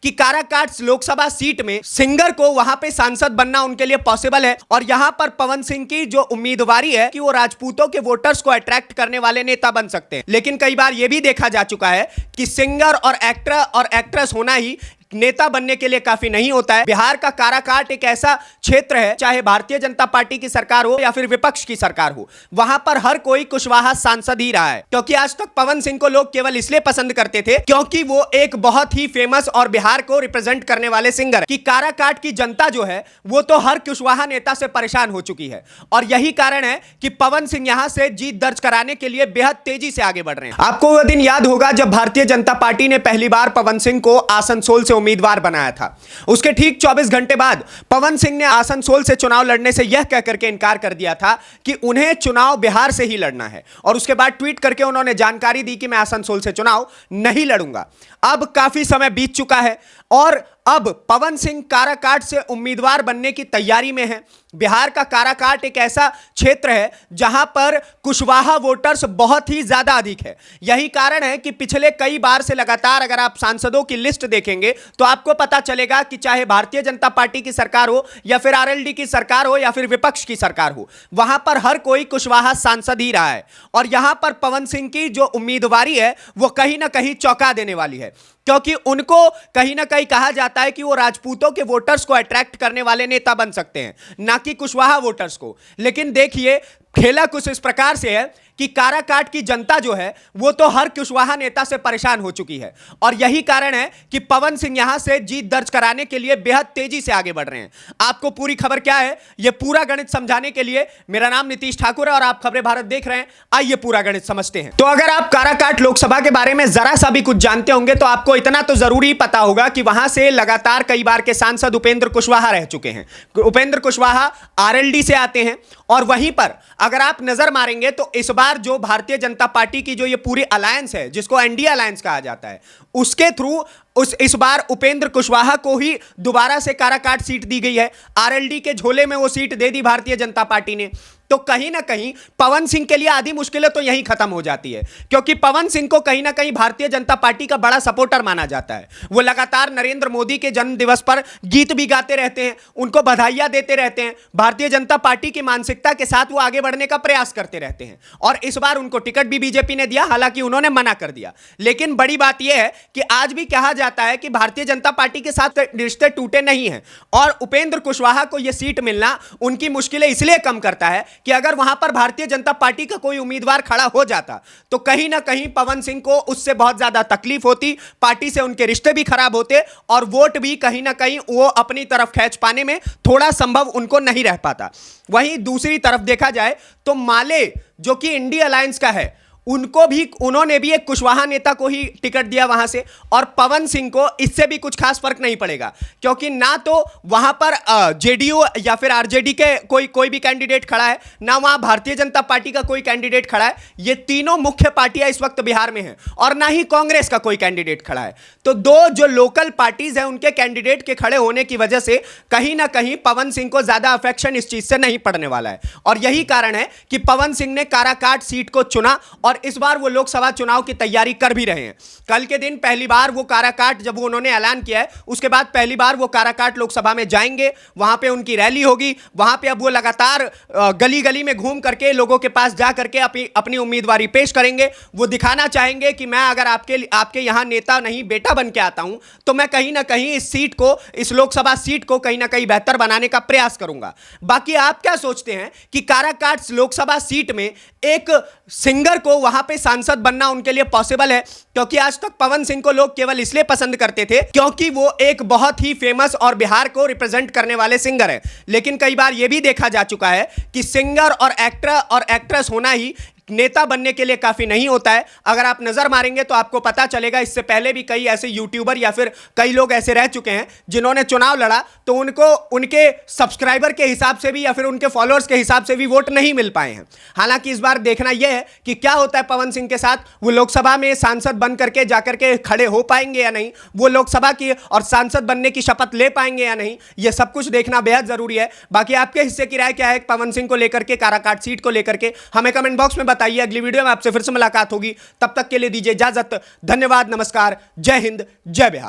कि काराकाट लोकसभा सीट में सिंगर को वहां पे सांसद बनना उनके लिए पॉसिबल है और यहां पर पवन सिंह की जो उम्मीदवारी है कि वो राजपूतों के वोटर्स को अट्रैक्ट करने वाले नेता बन सकते हैं। लेकिन कई बार यह भी देखा जा चुका है कि सिंगर और एक्टर और एक्ट्रेस होना ही नेता बनने के लिए काफी नहीं होता है। बिहार का काराकाट एक ऐसा क्षेत्र है, चाहे भारतीय जनता पार्टी की सरकार हो या फिर विपक्ष की सरकार हो, वहां पर हर कोई कुशवाहा सांसद ही रहा है। क्योंकि आज तक पवन सिंह को लोग केवल इसलिए पसंद करते थे क्योंकि वो एक बहुत ही फेमस और बिहार को रिप्रेजेंट करने वाले सिंगर है। कि काराकाट की जनता जो है वो तो हर कुशवाहा नेता से परेशान हो चुकी है और यही कारण है कि पवन सिंह यहां से जीत दर्ज कराने के लिए बेहद तेजी से आगे बढ़ रहे हैं। आपको वह दिन याद होगा जब भारतीय जनता पार्टी ने पहली बार पवन सिंह को आसनसोल से उम्मीदवार बनाया था। उसके ठीक 24 घंटे बाद पवन सिंह ने आसनसोल से चुनाव लड़ने से यह कहकर के इनकार कर दिया था कि उन्हें चुनाव बिहार से ही लड़ना है और उसके बाद ट्वीट करके उन्होंने जानकारी दी कि मैं आसनसोल से चुनाव नहीं लड़ूंगा। अब काफी समय बीत चुका है और अब पवन सिंह काराकाट से उम्मीदवार बनने की तैयारी में है। बिहार का काराकाट एक ऐसा क्षेत्र है जहां पर कुशवाहा वोटर्स बहुत ही ज्यादा अधिक है। यही कारण है कि पिछले कई बार से लगातार अगर आप सांसदों की लिस्ट देखेंगे तो आपको पता चलेगा कि चाहे भारतीय जनता पार्टी की सरकार हो या फिर आरएलडी की सरकार हो या फिर विपक्ष की सरकार हो, वहां पर हर कोई कुशवाहा सांसद ही रहा है और यहां पर पवन सिंह की जो उम्मीदवारी है वो कहीं ना कहीं चौंका देने वाली है। क्योंकि उनको कहीं ना कहीं कहा जाता है कि वो राजपूतों के वोटर्स को अट्रैक्ट करने वाले नेता बन सकते हैं, ना कि कुशवाहा वोटर्स को। लेकिन देखिए खेला कुछ इस प्रकार से है कि काराकाट की जनता जो है वो तो हर कुशवाहा नेता से परेशान हो चुकी है और यही कारण है कि पवन सिंह यहां से जीत दर्ज कराने के लिए बेहद तेजी से आगे बढ़ रहे हैं। आपको पूरी खबर क्या है यह पूरा गणित समझाने के लिए मेरा नाम नीतीश ठाकुर है और आप खबरें भारत देख रहे हैं। आइए पूरा गणित समझते हैं। तो अगर आप काराकाट लोकसभा के बारे में जरा सा भी कुछ जानते होंगे तो आपको इतना तो जरूरी पता होगा कि वहां से लगातार कई बार के सांसद उपेंद्र कुशवाहा रह चुके हैं। उपेंद्र कुशवाहा आरएलडी से आते हैं और वहीं पर अगर आप नजर मारेंगे तो इस बार जो भारतीय जनता पार्टी की जो ये पूरी अलायंस है जिसको एनडीए अलायंस कहा जाता है उसके थ्रू इस बार उपेंद्र कुशवाहा को ही दोबारा से काराकाट सीट दी गई है। आरएलडी के झोले में वो सीट दे दी भारतीय जनता पार्टी ने। तो कहीं ना कहीं पवन सिंह के लिए आधी मुश्किलें तो यहीं खत्म हो जाती है क्योंकि पवन सिंह को कहीं ना कहीं भारतीय जनता पार्टी का बड़ा सपोर्टर माना जाता है। वो लगातार नरेंद्र मोदी के जन्म दिवस पर गीत भी गाते रहते हैं, उनको बधाइयां देते रहते हैं, भारतीय जनता पार्टी की मानसिकता के साथ वो आगे बढ़ने का प्रयास करते रहते हैं और इस बार उनको टिकट भी बीजेपी ने दिया, हालांकि उन्होंने मना कर दिया। लेकिन बड़ी बात यह है कि आज भी कहा जाता है कि भारतीय जनता पार्टी के साथ रिश्ते टूटे नहीं हैं और उपेंद्र कुशवाहा को यह सीट मिलना उनकी मुश्किलें इसलिए कम करता है कि अगर वहां पर भारतीय जनता पार्टी का कोई उम्मीदवार खड़ा हो जाता तो कहीं ना कहीं पवन सिंह को उससे बहुत ज्यादा तकलीफ होती, पार्टी से उनके रिश्ते भी खराब होते और वोट भी कहीं ना कहीं वो अपनी तरफ खींच पाने में थोड़ा संभव उनको नहीं रह पाता। वहीं दूसरी तरफ देखा जाए तो माले जो कि इंडिया अलायंस का है उन्होंने भी एक कुशवाहा नेता को ही टिकट दिया वहां से और पवन सिंह को इससे भी कुछ खास फर्क नहीं पड़ेगा क्योंकि ना तो वहां पर जेडीयू या फिर आरजेडी के कोई भी कैंडिडेट खड़ा है, ना वहां भारतीय जनता पार्टी का कोई कैंडिडेट खड़ा है। ये तीनों मुख्य पार्टियां इस वक्त बिहार में हैं और ना ही कांग्रेस का कोई कैंडिडेट खड़ा है। तो दो जो लोकल पार्टीज हैं उनके कैंडिडेट के खड़े होने की वजह से कहीं ना कहीं पवन सिंह को ज्यादा अफेक्शन इस चीज से नहीं पड़ने वाला है और यही कारण है कि पवन सिंह ने काराकाट सीट को चुना और इस बार वो लोकसभा चुनाव की तैयारी कर भी रहे हैं। कल के दिन पहली बार वो काराकाट जब उन्होंने ऐलान किया है उसके बाद पहली बार वो काराकाट लोकसभा में जाएंगे, वहां पे उनकी रैली होगी, वहां पे अब वो लगातार गली गली में घूम करके लोगों के पास जा करके अपनी उम्मीदवारी पेश करेंगे। वो दिखाना चाहेंगे कि मैं अगर आपके यहां नेता नहीं बेटा बन के आता हूं तो मैं कहीं ना कहीं इस लोकसभा सीट को कहीं ना कहीं बेहतर बनाने का प्रयास करूंगा। बाकी आप क्या सोचते हैं कि काराकाट लोकसभा सीट में एक सिंगर को वहां पे सांसद बनना उनके लिए पॉसिबल है? क्योंकि आज तक पवन सिंह को लोग केवल इसलिए पसंद करते थे क्योंकि वो एक बहुत ही फेमस और बिहार को रिप्रेजेंट करने वाले सिंगर हैं। लेकिन कई बार यह भी देखा जा चुका है कि सिंगर और एक्टर और एक्ट्रेस होना ही नेता बनने के लिए काफी नहीं होता है। अगर आप नजर मारेंगे तो आपको पता चलेगा इससे पहले भी कई ऐसे यूट्यूबर या फिर कई लोग ऐसे रह चुके हैं जिन्होंने चुनाव लड़ा तो उनको उनके सब्सक्राइबर के हिसाब से भी या फिर उनके फॉलोअर्स के हिसाब से भी वोट नहीं मिल पाए हैं। हालांकि इस बार देखना यह है कि क्या होता है पवन सिंह के साथ, वो लोकसभा में सांसद बन करके जाकर के खड़े हो पाएंगे या नहीं, वो लोकसभा की और सांसद बनने की शपथ ले पाएंगे या नहीं, यह सब कुछ देखना बेहद जरूरी है। बाकी आपके हिस्से की राय क्या है पवन सिंह को लेकर के, काराकाट सीट को लेकर के, हमें कमेंट बॉक्स में बताइए। अगली वीडियो में आपसे फिर से मुलाकात होगी, तब तक के लिए दीजिए इजाजत। धन्यवाद, नमस्कार, जय हिंद, जय बिहार।